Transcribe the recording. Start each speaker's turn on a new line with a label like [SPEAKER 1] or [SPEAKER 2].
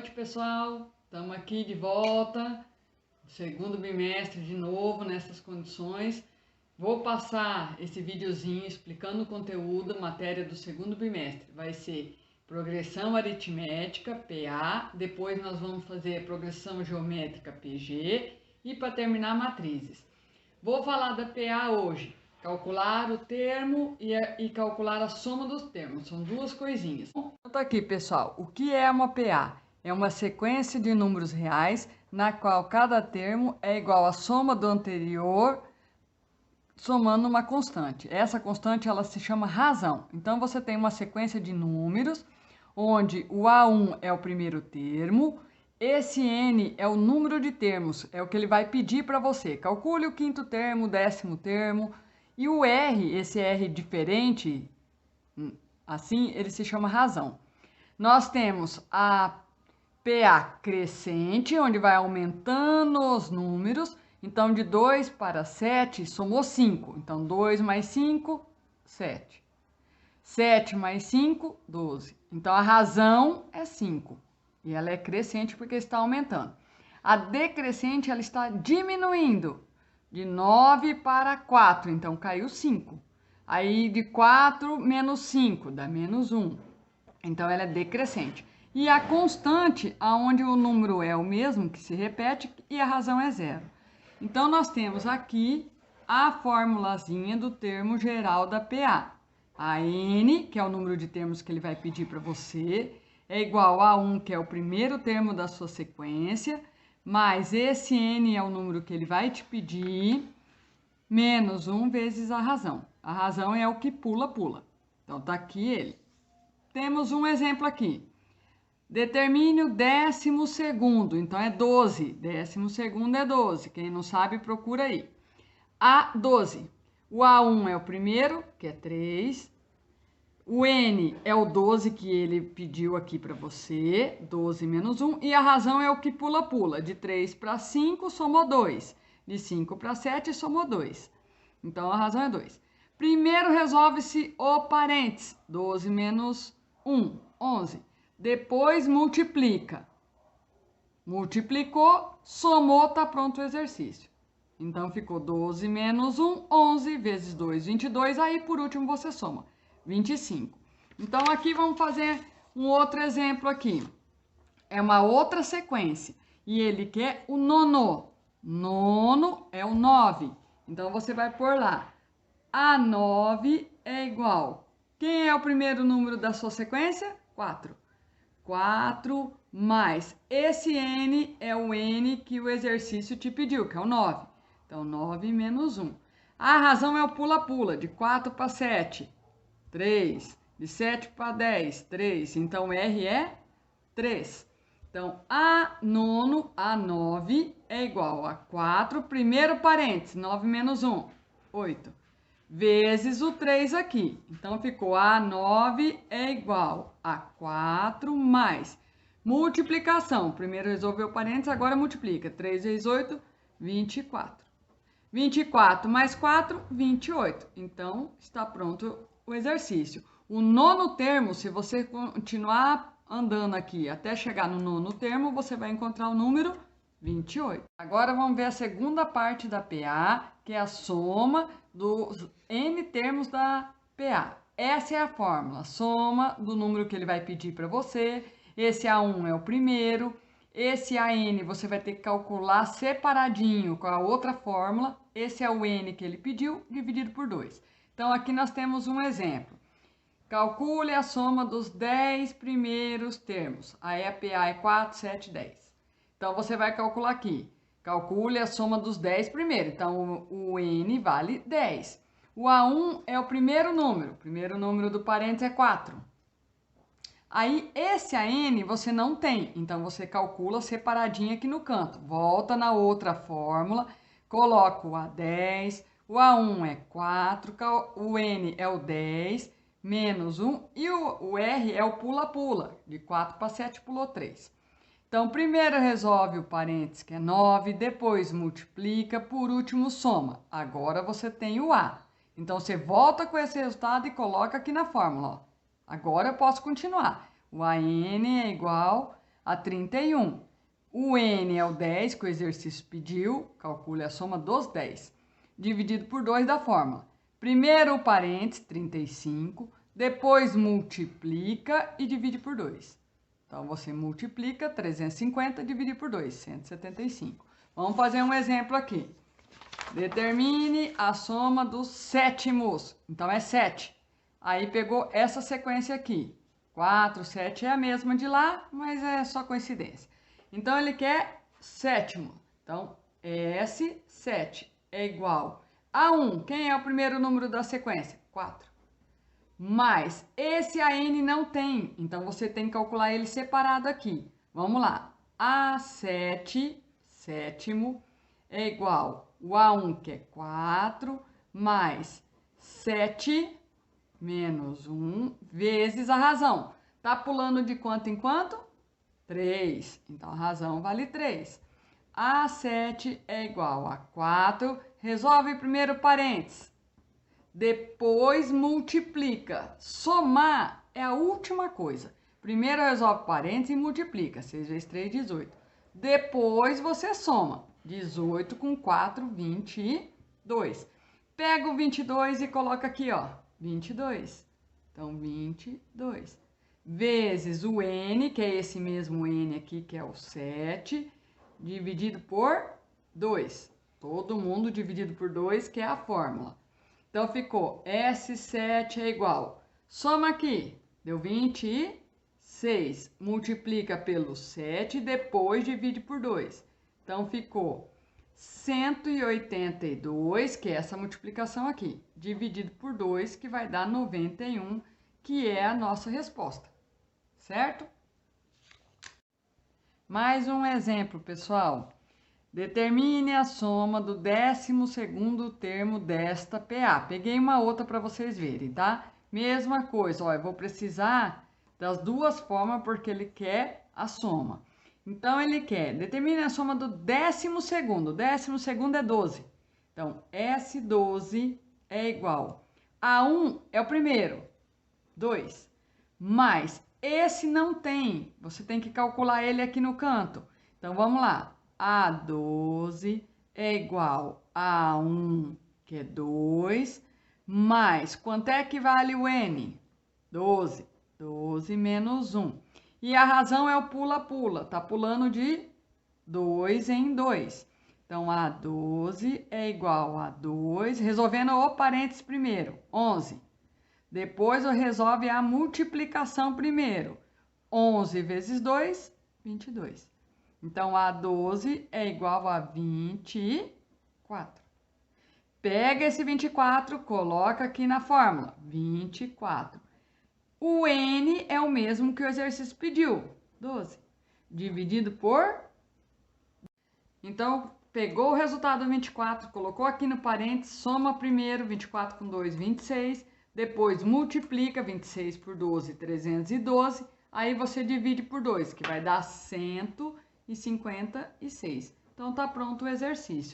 [SPEAKER 1] noite, pessoal. Estamos aqui de volta, segundo bimestre de novo nessas condições. Vou passar esse videozinho explicando o conteúdo, matéria do segundo bimestre. Vai ser progressão aritmética, PA, depois nós vamos fazer progressão geométrica, PG, e para terminar, matrizes. Vou falar da PA hoje, calcular o termo e calcular a soma dos termos, são duas coisinhas. Então aqui, pessoal, o que é uma PA? É uma sequência de números reais na qual cada termo é igual à soma do anterior, somando uma constante. Essa constante ela se chama razão. Então você tem uma sequência de números, onde o A1 é o primeiro termo, esse N é o número de termos, é o que ele vai pedir para você. Calcule o quinto termo, o décimo termo, e o R, esse R diferente, assim, ele se chama razão. Nós temos a PA crescente, onde vai aumentando os números. Então, de 2 para 7, somou 5. Então, 2 mais 5, 7. 7 mais 5, 12. Então, a razão é 5. E ela é crescente porque está aumentando. A decrescente, ela está diminuindo. De 9 para 4, então caiu 5. Aí, de 4 menos 5, dá menos 1. Então, ela é decrescente. E a constante, aonde o número é o mesmo, que se repete, e a razão é 0. Então, nós temos aqui a formulazinha do termo geral da PA. A N, que é o número de termos que ele vai pedir para você, é igual a 1, que é o primeiro termo da sua sequência, mais esse N é o número que ele vai te pedir, menos 1 vezes a razão. A razão é o que pula. Então, tá aqui ele. Temos um exemplo aqui. Determine o 12º, então é 12. 12º é 12. Quem não sabe, procura aí. A12. O A1 é o primeiro, que é 3. O N é o 12 que ele pediu aqui para você, 12 menos 1. E a razão é o que pula. De 3 para 5, somou 2. De 5 para 7, somou 2. Então, a razão é 2. Primeiro, resolve-se o parênteses. 12 menos 1, 11. Depois, multiplica. Multiplicou, somou, está pronto o exercício. Então, ficou 12 menos 1, 11, vezes 2, 22. Aí, por último, você soma, 25. Então, aqui vamos fazer um outro exemplo aqui. É uma outra sequência. E ele quer o nono. Nono é o 9. Então, você vai pôr lá. A 9 é igual. Quem é o primeiro número da sua sequência? 4. 4 mais esse N é o N que o exercício te pediu, que é o 9. Então, 9 menos 1. A razão é o pula. De 4 para 7, 3. De 7 para 10, 3. Então, R é 3. Então, A nono, A9 é igual a 4, primeiro parênteses, 9 menos 1, 8. Vezes o 3 aqui. Então, ficou A9 é igual a 4 mais multiplicação. Primeiro resolveu o parênteses, agora multiplica. 3 vezes 8, 24. 24 mais 4, 28. Então, está pronto o exercício. O nono termo, se você continuar andando aqui até chegar no nono termo, você vai encontrar o número 28. Agora vamos ver a segunda parte da PA, que é a soma dos N termos da PA. Essa é a fórmula, soma do número que ele vai pedir para você. Esse A1 é o primeiro. Esse AN você vai ter que calcular separadinho com a outra fórmula. Esse é o N que ele pediu, dividido por 2. Então, aqui nós temos um exemplo. Calcule a soma dos 10 primeiros termos. Aí a PA é 4, 7, 10. Então, você vai calcular aqui. Calcule a soma dos 10 primeiros. Então, o N vale 10. O A1 é o primeiro número. O primeiro número do parênteses é 4. Aí, esse AN você não tem. Então, você calcula separadinho aqui no canto. Volta na outra fórmula. Coloca o A10. O A1 é 4. O N é o 10. Menos 1. E o R é o pula. De 4 para 7, pulou 3. Então, primeiro resolve o parênteses, que é 9, depois multiplica, por último soma. Agora você tem o A. Então, você volta com esse resultado e coloca aqui na fórmula. Ó. Agora eu posso continuar. O AN é igual a 31. O N é o 10 que o exercício pediu, calcule a soma dos 10, dividido por 2 da fórmula. Primeiro o parênteses, 35, depois multiplica e divide por 2. Então, você multiplica 350 e divide por 2, 175. Vamos fazer um exemplo aqui. Determine a soma dos sétimos. Então, é 7. Aí, pegou essa sequência aqui. 4, 7 é a mesma de lá, mas é só coincidência. Então, ele quer sétimo. Então, S7 é igual a 1. Quem é o primeiro número da sequência? 4. Mas esse AN não tem, então você tem que calcular ele separado aqui. Vamos lá. A7, sétimo, é igual o A1, que é 4, mais 7 menos 1, vezes a razão. Tá pulando de quanto em quanto? 3. Então, a razão vale 3. A7 é igual a 4. Resolve primeiro parênteses. Depois multiplica. Somar é a última coisa. Primeiro resolve parênteses e multiplica. 6 vezes 3, 18. Depois você soma. 18 com 4, 22. Pega o 22 e coloca aqui, ó. 22. Então, 22. Vezes o N, que é esse mesmo N aqui, que é o 7, dividido por 2. Todo mundo dividido por 2, que é a fórmula. Então, ficou S7 é igual. Soma aqui, deu 26. Multiplica pelo 7 e depois divide por 2. Então, ficou 182, que é essa multiplicação aqui, dividido por 2, que vai dar 91, que é a nossa resposta. Certo? Mais um exemplo, pessoal. Determine a soma do 12º termo desta PA. Peguei uma outra para vocês verem, tá? Mesma coisa, ó, eu vou precisar das duas formas porque ele quer a soma. Então, ele quer, determine a soma do 12º. O 12º é 12. Então, S12 é igual a 1 é o primeiro, 2, mais esse não tem, você tem que calcular ele aqui no canto. Então, vamos lá. A12 é igual a 1, que é 2, mais, quanto é que vale o N? 12. 12 menos 1. E a razão é o pula-pula, tá pulando de 2 em 2. Então, A12 é igual a 2, resolvendo o parênteses primeiro, 11. Depois, eu resolve a multiplicação primeiro. 11 vezes 2, 22. Então, A12 é igual a 24. Pega esse 24, coloca aqui na fórmula, 24. O N é o mesmo que o exercício pediu, 12. Dividido por... Então, pegou o resultado 24, colocou aqui no parênteses, soma primeiro, 24 com 2, 26. Depois, multiplica 26 por 12, 312. Aí, você divide por 2, que vai dar 156. Então, tá pronto o exercício.